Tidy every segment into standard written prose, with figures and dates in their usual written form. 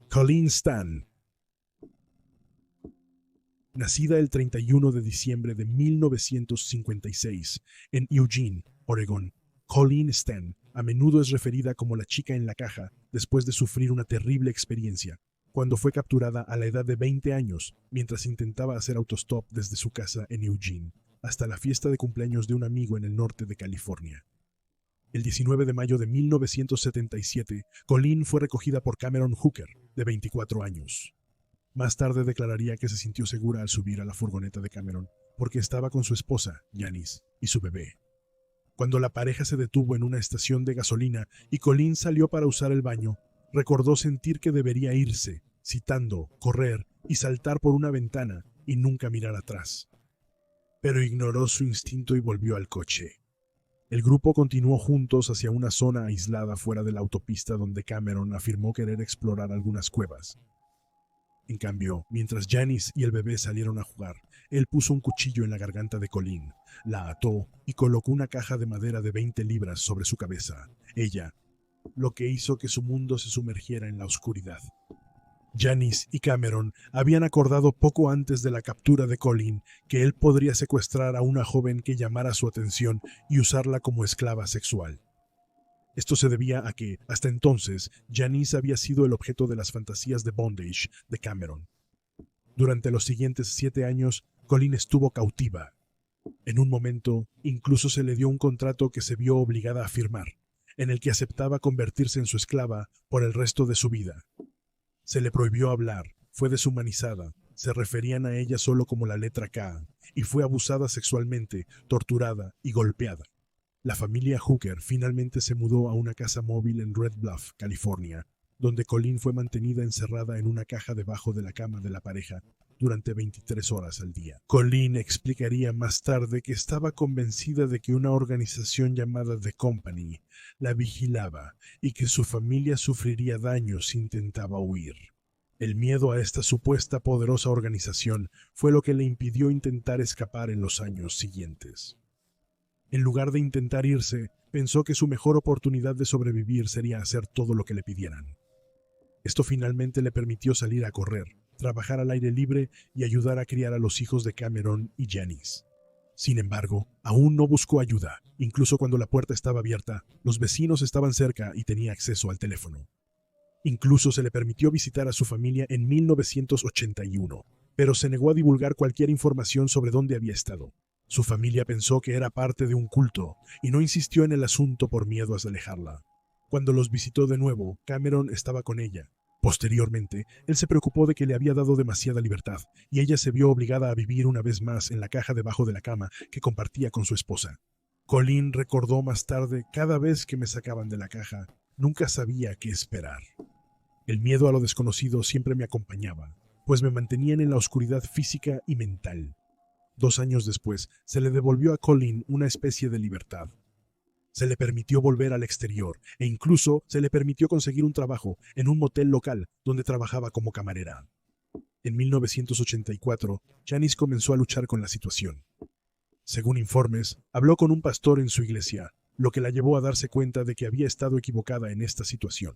Colleen Stan. Nacida el 31 de diciembre de 1956 en Eugene, Oregón, Colleen Stan a menudo es referida como la chica en la caja después de sufrir una terrible experiencia, cuando fue capturada a la edad de 20 años mientras intentaba hacer autostop desde su casa en Eugene hasta la fiesta de cumpleaños de un amigo en el norte de California. El 19 de mayo de 1977, Colleen fue recogida por Cameron Hooker, de 24 años. Más tarde declararía que se sintió segura al subir a la furgoneta de Cameron porque estaba con su esposa, Janice, y su bebé. Cuando la pareja se detuvo en una estación de gasolina y Colleen salió para usar el baño, recordó sentir que debería irse, citando, correr y saltar por una ventana y nunca mirar atrás. Pero ignoró su instinto y volvió al coche. El grupo continuó juntos hacia una zona aislada fuera de la autopista donde Cameron afirmó querer explorar algunas cuevas. En cambio, mientras Janice y el bebé salieron a jugar, él puso un cuchillo en la garganta de Colleen, la ató y colocó una caja de madera de 20 libras sobre su cabeza, lo que hizo que su mundo se sumergiera en la oscuridad. Janice y Cameron habían acordado poco antes de la captura de Colleen que él podría secuestrar a una joven que llamara su atención y usarla como esclava sexual. Esto se debía a que, hasta entonces, Janice había sido el objeto de las fantasías de bondage de Cameron. Durante los siguientes 7 años, Colleen estuvo cautiva. En un momento, incluso se le dio un contrato que se vio obligada a firmar, en el que aceptaba convertirse en su esclava por el resto de su vida. Se le prohibió hablar, fue deshumanizada, se referían a ella solo como la letra K, y fue abusada sexualmente, torturada y golpeada. La familia Hooker finalmente se mudó a una casa móvil en Red Bluff, California, donde Colleen fue mantenida encerrada en una caja debajo de la cama de la pareja durante 23 horas al día. Colleen explicaría más tarde que estaba convencida de que una organización llamada The Company la vigilaba y que su familia sufriría daños si intentaba huir. El miedo a esta supuesta poderosa organización fue lo que le impidió intentar escapar en los años siguientes. En lugar de intentar irse, pensó que su mejor oportunidad de sobrevivir sería hacer todo lo que le pidieran. Esto finalmente le permitió salir a correr, trabajar al aire libre y ayudar a criar a los hijos de Cameron y Janice. Sin embargo, aún no buscó ayuda. Incluso cuando la puerta estaba abierta, los vecinos estaban cerca y tenía acceso al teléfono. Incluso se le permitió visitar a su familia en 1981, pero se negó a divulgar cualquier información sobre dónde había estado. Su familia pensó que era parte de un culto y no insistió en el asunto por miedo a alejarla. Cuando los visitó de nuevo, Cameron estaba con ella. Posteriormente, él se preocupó de que le había dado demasiada libertad y ella se vio obligada a vivir una vez más en la caja debajo de la cama que compartía con su esposa. Colleen recordó más tarde: cada vez que me sacaban de la caja, nunca sabía qué esperar. El miedo a lo desconocido siempre me acompañaba, pues me mantenían en la oscuridad física y mental. 2 años después, se le devolvió a Colleen una especie de libertad. Se le permitió volver al exterior e incluso se le permitió conseguir un trabajo en un motel local donde trabajaba como camarera. En 1984, Janice comenzó a luchar con la situación. Según informes, habló con un pastor en su iglesia, lo que la llevó a darse cuenta de que había estado equivocada en esta situación.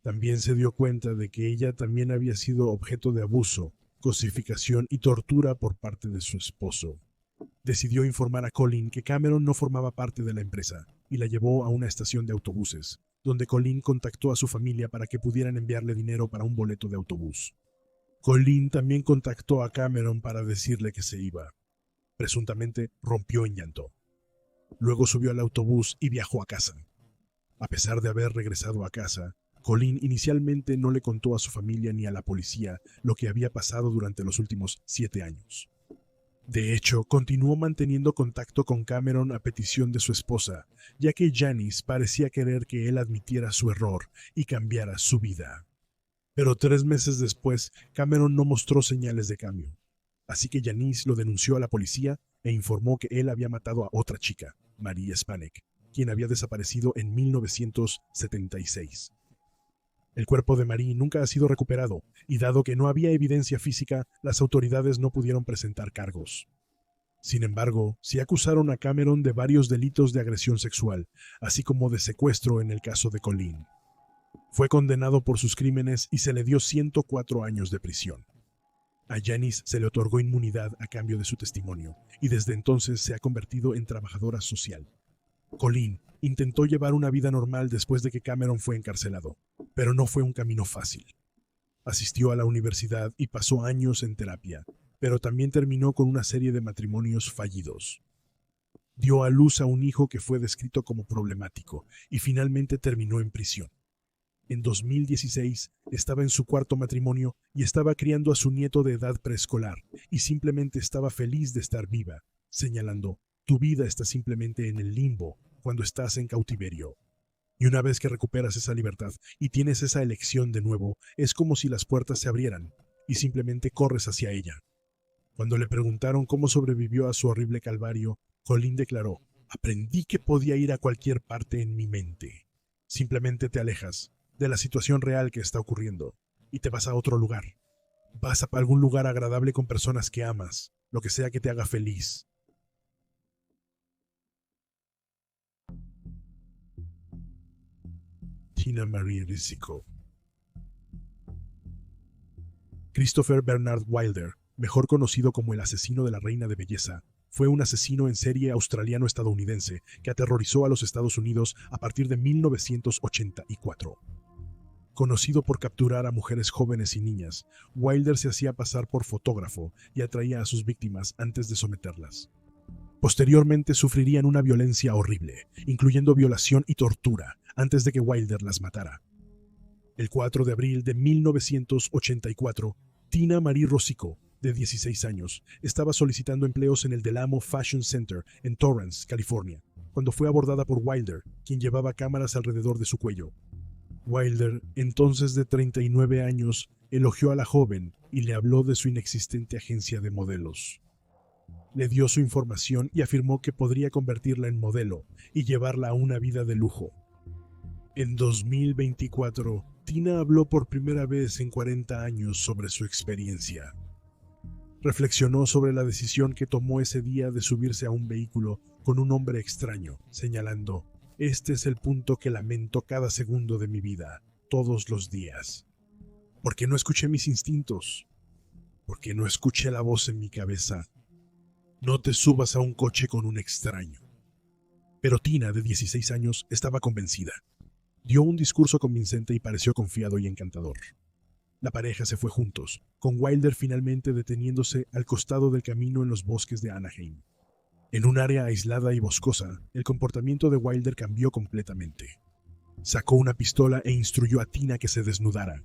También se dio cuenta de que ella también había sido objeto de abuso, cosificación y tortura por parte de su esposo. Decidió informar a Colleen que Cameron no formaba parte de la empresa y la llevó a una estación de autobuses, donde Colleen contactó a su familia para que pudieran enviarle dinero para un boleto de autobús. Colleen también contactó a Cameron para decirle que se iba. Presuntamente rompió en llanto. Luego subió al autobús y viajó a casa. A pesar de haber regresado a casa, Colleen inicialmente no le contó a su familia ni a la policía lo que había pasado durante los últimos 7 años. De hecho, continuó manteniendo contacto con Cameron a petición de su esposa, ya que Janice parecía querer que él admitiera su error y cambiara su vida. Pero 3 meses después, Cameron no mostró señales de cambio. Así que Janice lo denunció a la policía e informó que él había matado a otra chica, Marie Spanek, quien había desaparecido en 1976. El cuerpo de Marie nunca ha sido recuperado, y dado que no había evidencia física, las autoridades no pudieron presentar cargos. Sin embargo, sí acusaron a Cameron de varios delitos de agresión sexual, así como de secuestro en el caso de Colleen. Fue condenado por sus crímenes y se le dio 104 años de prisión. A Janice se le otorgó inmunidad a cambio de su testimonio, y desde entonces se ha convertido en trabajadora social. Colleen intentó llevar una vida normal después de que Cameron fue encarcelado, pero no fue un camino fácil. Asistió a la universidad y pasó años en terapia, pero también terminó con una serie de matrimonios fallidos. Dio a luz a un hijo que fue descrito como problemático y finalmente terminó en prisión. En 2016 estaba en su cuarto matrimonio y estaba criando a su nieto de edad preescolar y simplemente estaba feliz de estar viva, señalando: tu vida está simplemente en el limbo cuando estás en cautiverio. Y una vez que recuperas esa libertad y tienes esa elección de nuevo, es como si las puertas se abrieran y simplemente corres hacia ella. Cuando le preguntaron cómo sobrevivió a su horrible calvario, Colleen declaró: aprendí que podía ir a cualquier parte en mi mente. Simplemente te alejas de la situación real que está ocurriendo y te vas a otro lugar. Vas a algún lugar agradable con personas que amas, lo que sea que te haga feliz. Tina Marie Rosico. Christopher Bernard Wilder, mejor conocido como el asesino de la reina de belleza, fue un asesino en serie australiano-estadounidense que aterrorizó a los Estados Unidos a partir de 1984. Conocido por capturar a mujeres jóvenes y niñas, Wilder se hacía pasar por fotógrafo y atraía a sus víctimas antes de someterlas. Posteriormente sufrirían una violencia horrible, incluyendo violación y tortura, antes de que Wilder las matara. El 4 de abril de 1984, Tina Marie Rosico, de 16 años, estaba solicitando empleos en el Del Amo Fashion Center en Torrance, California, cuando fue abordada por Wilder, quien llevaba cámaras alrededor de su cuello. Wilder, entonces de 39 años, elogió a la joven y le habló de su inexistente agencia de modelos. Le dio su información y afirmó que podría convertirla en modelo y llevarla a una vida de lujo. En 2024, Tina habló por primera vez en 40 años sobre su experiencia. Reflexionó sobre la decisión que tomó ese día de subirse a un vehículo con un hombre extraño, señalando: este es el punto que lamento cada segundo de mi vida, todos los días. Porque no escuché mis instintos, porque no escuché la voz en mi cabeza. No te subas a un coche con un extraño. Pero Tina, de 16 años, estaba convencida. Dio un discurso convincente y pareció confiado y encantador. La pareja se fue juntos, con Wilder finalmente deteniéndose al costado del camino en los bosques de Anaheim. En un área aislada y boscosa, el comportamiento de Wilder cambió completamente. Sacó una pistola e instruyó a Tina que se desnudara.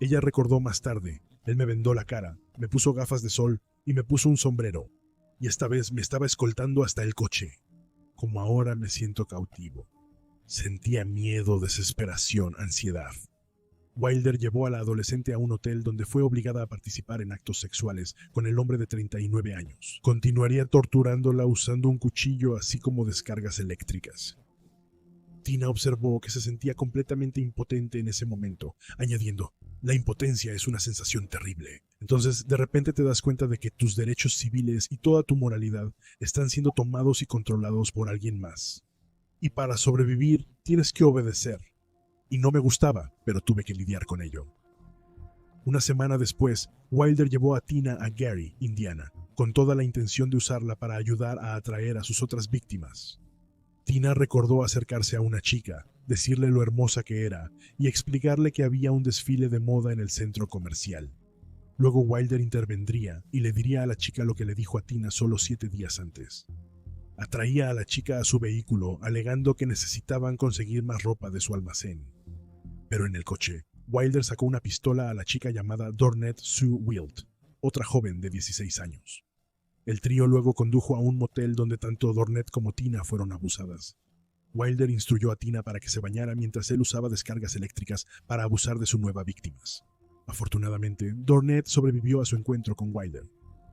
Ella recordó más tarde: él me vendó la cara, me puso gafas de sol y me puso un sombrero, y esta vez me estaba escoltando hasta el coche. Como ahora me siento cautivo. Sentía miedo, desesperación, ansiedad. Wilder llevó a la adolescente a un hotel donde fue obligada a participar en actos sexuales con el hombre de 39 años. Continuaría torturándola usando un cuchillo así como descargas eléctricas. Tina observó que se sentía completamente impotente en ese momento, añadiendo: la impotencia es una sensación terrible. Entonces, de repente te das cuenta de que tus derechos civiles y toda tu moralidad están siendo tomados y controlados por alguien más. Y para sobrevivir, tienes que obedecer. Y no me gustaba, pero tuve que lidiar con ello. Una semana después, Wilder llevó a Tina a Gary, Indiana, con toda la intención de usarla para ayudar a atraer a sus otras víctimas. Tina recordó acercarse a una chica, decirle lo hermosa que era y explicarle que había un desfile de moda en el centro comercial. Luego Wilder intervendría y le diría a la chica lo que le dijo a Tina solo 7 días antes. Atraía a la chica a su vehículo, alegando que necesitaban conseguir más ropa de su almacén. Pero en el coche, Wilder sacó una pistola a la chica llamada Dornette Sue Wilt, otra joven de 16 años. El trío luego condujo a un motel donde tanto Dornette como Tina fueron abusadas. Wilder instruyó a Tina para que se bañara mientras él usaba descargas eléctricas para abusar de sus nuevas víctimas. Afortunadamente, Dornette sobrevivió a su encuentro con Wilder.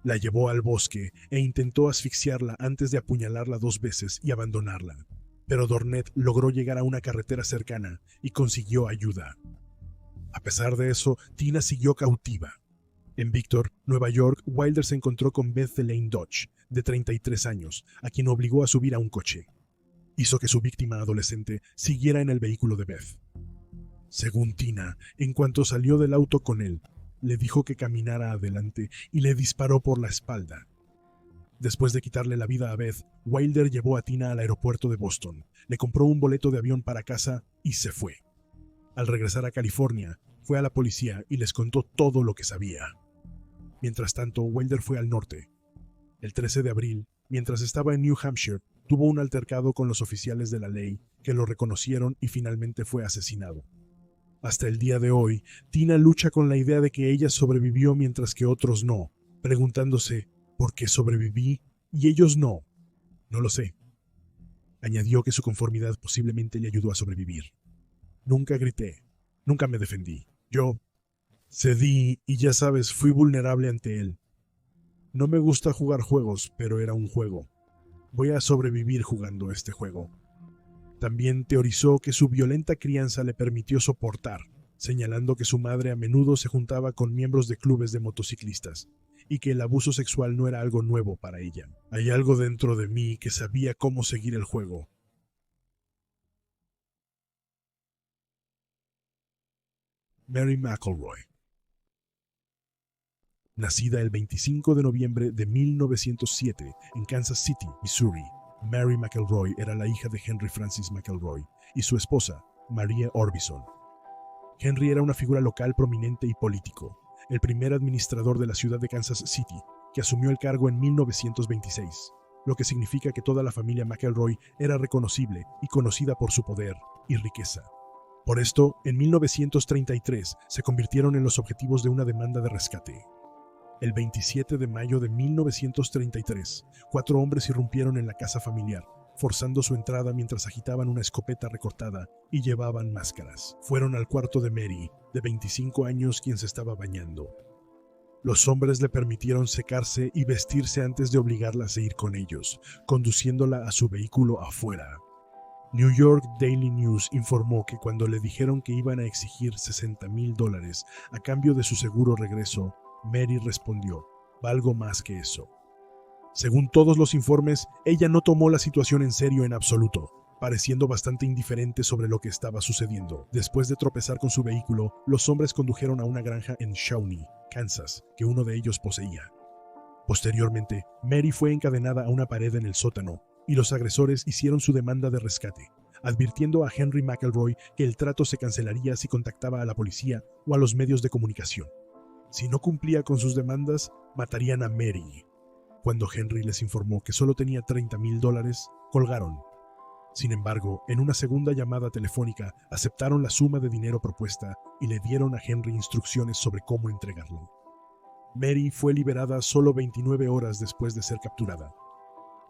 La llevó al bosque e intentó asfixiarla antes de apuñalarla 2 veces y abandonarla. Pero Dornette logró llegar a una carretera cercana y consiguió ayuda. A pesar de eso, Tina siguió cautiva. En Victor, Nueva York, Wilder se encontró con Beth Elaine Dodge, de 33 años, a quien obligó a subir a un coche. Hizo que su víctima adolescente siguiera en el vehículo de Beth. Según Tina, en cuanto salió del auto con él, le dijo que caminara adelante y le disparó por la espalda. Después de quitarle la vida a Beth, Wilder llevó a Tina al aeropuerto de Boston, le compró un boleto de avión para casa y se fue. Al regresar a California, fue a la policía y les contó todo lo que sabía. Mientras tanto, Wilder fue al norte. El 13 de abril, mientras estaba en New Hampshire, tuvo un altercado con los oficiales de la ley que lo reconocieron y finalmente fue asesinado. Hasta el día de hoy, Tina lucha con la idea de que ella sobrevivió mientras que otros no, preguntándose ¿por qué sobreviví y ellos no? No lo sé. Añadió que su conformidad posiblemente le ayudó a sobrevivir. Nunca grité, nunca me defendí. Yo cedí y ya sabes, fui vulnerable ante él. No me gusta jugar juegos, pero era un juego. Voy a sobrevivir jugando este juego. También teorizó que su violenta crianza le permitió soportar, señalando que su madre a menudo se juntaba con miembros de clubes de motociclistas y que el abuso sexual no era algo nuevo para ella. Hay algo dentro de mí que sabía cómo seguir el juego. Mary McElroy. Nacida el 25 de noviembre de 1907 en Kansas City, Missouri, Mary McElroy era la hija de Henry Francis McElroy y su esposa, Maria Orbison. Henry era una figura local prominente y político, el primer administrador de la ciudad de Kansas City, que asumió el cargo en 1926, lo que significa que toda la familia McElroy era reconocible y conocida por su poder y riqueza. Por esto, en 1933 se convirtieron en los objetivos de una demanda de rescate. El 27 de mayo de 1933, 4 hombres irrumpieron en la casa familiar, forzando su entrada mientras agitaban una escopeta recortada y llevaban máscaras. Fueron al cuarto de Mary, de 25 años, quien se estaba bañando. Los hombres le permitieron secarse y vestirse antes de obligarla a ir con ellos, conduciéndola a su vehículo afuera. New York Daily News informó que cuando le dijeron que iban a exigir $60,000 a cambio de su seguro regreso, Mary respondió, «Valgo más que eso». Según todos los informes, ella no tomó la situación en serio en absoluto, pareciendo bastante indiferente sobre lo que estaba sucediendo. Después de tropezar con su vehículo, los hombres condujeron a una granja en Shawnee, Kansas, que uno de ellos poseía. Posteriormente, Mary fue encadenada a una pared en el sótano, y los agresores hicieron su demanda de rescate, advirtiendo a Henry McElroy que el trato se cancelaría si contactaba a la policía o a los medios de comunicación. Si no cumplía con sus demandas, matarían a Mary. Cuando Henry les informó que solo tenía $30,000, colgaron. Sin embargo, en una segunda llamada telefónica, aceptaron la suma de dinero propuesta y le dieron a Henry instrucciones sobre cómo entregarlo. Mary fue liberada solo 29 horas después de ser capturada.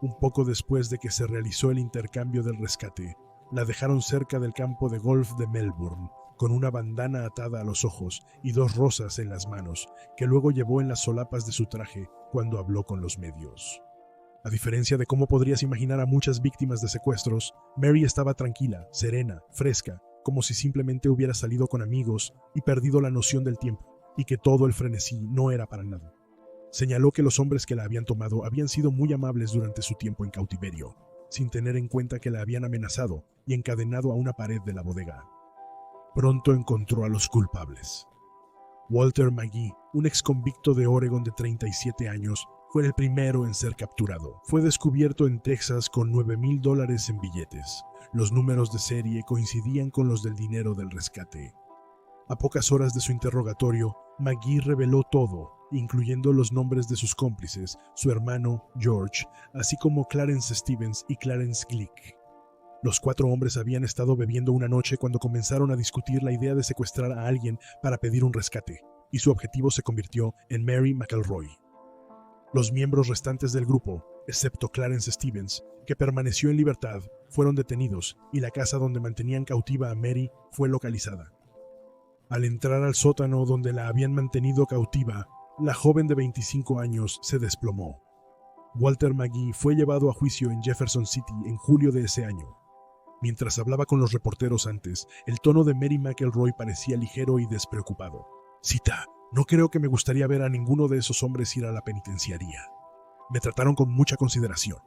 Un poco después de que se realizó el intercambio del rescate, la dejaron cerca del campo de golf de Melbourne, con una bandana atada a los ojos y 2 rosas en las manos, que luego llevó en las solapas de su traje cuando habló con los medios. A diferencia de cómo podrías imaginar a muchas víctimas de secuestros, Mary estaba tranquila, serena, fresca, como si simplemente hubiera salido con amigos y perdido la noción del tiempo, y que todo el frenesí no era para nada. Señaló que los hombres que la habían tomado habían sido muy amables durante su tiempo en cautiverio, sin tener en cuenta que la habían amenazado y encadenado a una pared de la bodega. Pronto encontró a los culpables. Walter McGee, un exconvicto de Oregon de 37 años, fue el primero en ser capturado. Fue descubierto en Texas con $9,000 en billetes. Los números de serie coincidían con los del dinero del rescate. A pocas horas de su interrogatorio, McGee reveló todo, incluyendo los nombres de sus cómplices, su hermano, George, así como Clarence Stevens y Clarence Glick. Los 4 hombres habían estado bebiendo una noche cuando comenzaron a discutir la idea de secuestrar a alguien para pedir un rescate, y su objetivo se convirtió en Mary McElroy. Los miembros restantes del grupo, excepto Clarence Stevens, que permaneció en libertad, fueron detenidos y la casa donde mantenían cautiva a Mary fue localizada. Al entrar al sótano donde la habían mantenido cautiva, la joven de 25 años se desplomó. Walter McGee fue llevado a juicio en Jefferson City en julio de ese año. Mientras hablaba con los reporteros antes, el tono de Mary McElroy parecía ligero y despreocupado. Cita, no creo que me gustaría ver a ninguno de esos hombres ir a la penitenciaría. Me trataron con mucha consideración.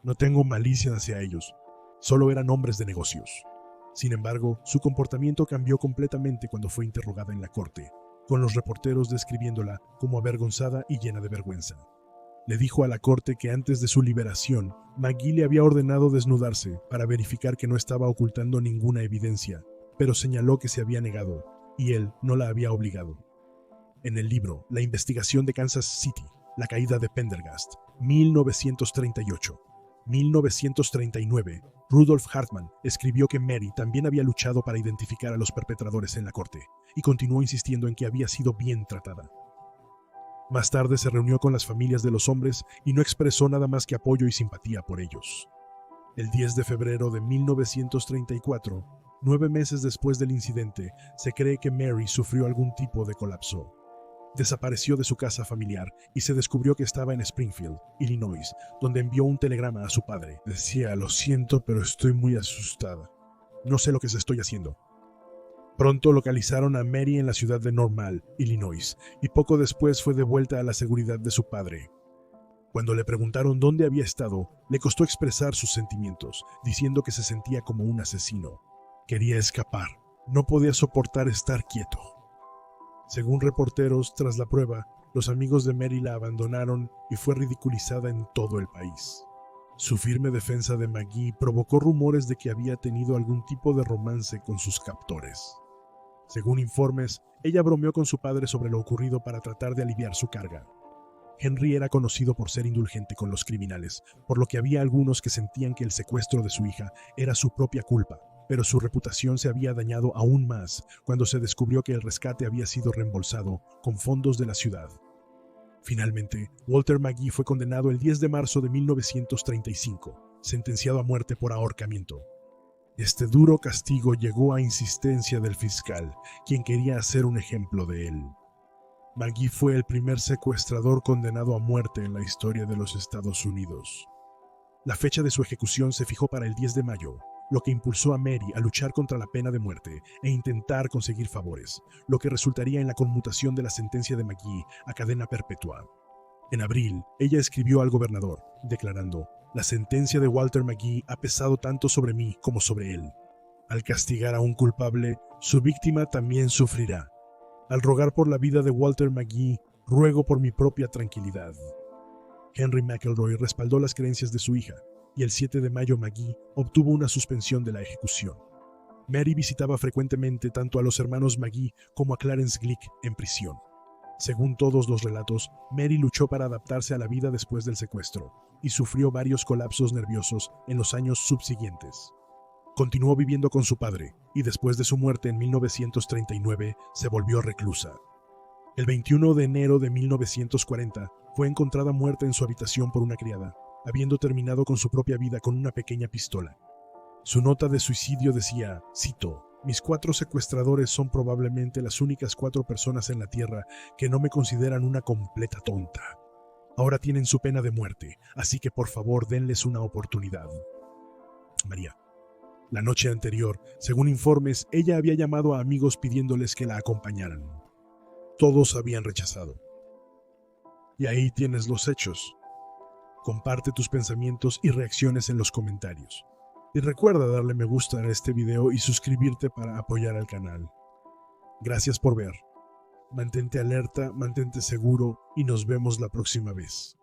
No tengo malicia hacia ellos, solo eran hombres de negocios. Sin embargo, su comportamiento cambió completamente cuando fue interrogada en la corte, con los reporteros describiéndola como avergonzada y llena de vergüenza. Le dijo a la corte que antes de su liberación, McGee le había ordenado desnudarse para verificar que no estaba ocultando ninguna evidencia, pero señaló que se había negado, y él no la había obligado. En el libro La investigación de Kansas City, la caída de Pendergast, 1938-1939, Rudolf Hartmann escribió que Mary también había luchado para identificar a los perpetradores en la corte, y continuó insistiendo en que había sido bien tratada. Más tarde se reunió con las familias de los hombres y no expresó nada más que apoyo y simpatía por ellos. El 10 de febrero de 1934, 9 meses después del incidente, se cree que Mary sufrió algún tipo de colapso. Desapareció de su casa familiar y se descubrió que estaba en Springfield, Illinois, donde envió un telegrama a su padre. Decía, lo siento, pero estoy muy asustada. No sé lo que estoy haciendo. Pronto localizaron a Mary en la ciudad de Normal, Illinois, y poco después fue devuelta a la seguridad de su padre. Cuando le preguntaron dónde había estado, le costó expresar sus sentimientos, diciendo que se sentía como un asesino. Quería escapar. No podía soportar estar quieto. Según reporteros, tras la prueba, los amigos de Mary la abandonaron y fue ridiculizada en todo el país. Su firme defensa de McGee provocó rumores de que había tenido algún tipo de romance con sus captores. Según informes, ella bromeó con su padre sobre lo ocurrido para tratar de aliviar su carga. Henry era conocido por ser indulgente con los criminales, por lo que había algunos que sentían que el secuestro de su hija era su propia culpa, pero su reputación se había dañado aún más cuando se descubrió que el rescate había sido reembolsado con fondos de la ciudad. Finalmente, Walter McGee fue condenado el 10 de marzo de 1935, sentenciado a muerte por ahorcamiento. Este duro castigo llegó a insistencia del fiscal, quien quería hacer un ejemplo de él. McGee fue el primer secuestrador condenado a muerte en la historia de los Estados Unidos. La fecha de su ejecución se fijó para el 10 de mayo, lo que impulsó a Mary a luchar contra la pena de muerte e intentar conseguir favores, lo que resultaría en la conmutación de la sentencia de McGee a cadena perpetua. En abril, ella escribió al gobernador, declarando: «La sentencia de Walter McGee ha pesado tanto sobre mí como sobre él. Al castigar a un culpable, su víctima también sufrirá. Al rogar por la vida de Walter McGee, ruego por mi propia tranquilidad». Henry McElroy respaldó las creencias de su hija, y el 7 de mayo McGee obtuvo una suspensión de la ejecución. Mary visitaba frecuentemente tanto a los hermanos McGee como a Clarence Glick en prisión. Según todos los relatos, Mary luchó para adaptarse a la vida después del secuestro y sufrió varios colapsos nerviosos en los años subsiguientes. Continuó viviendo con su padre y después de su muerte en 1939 se volvió reclusa. El 21 de enero de 1940 fue encontrada muerta en su habitación por una criada, habiendo terminado con su propia vida con una pequeña pistola. Su nota de suicidio decía, cito: «Mis 4 secuestradores son probablemente las únicas 4 personas en la Tierra que no me consideran una completa tonta. Ahora tienen su pena de muerte, así que por favor denles una oportunidad». María. La noche anterior, según informes, ella había llamado a amigos pidiéndoles que la acompañaran. Todos habían rechazado. Y ahí tienes los hechos. Comparte tus pensamientos y reacciones en los comentarios. Y recuerda darle me gusta a este video y suscribirte para apoyar al canal. Gracias por ver. Mantente alerta, mantente seguro y nos vemos la próxima vez.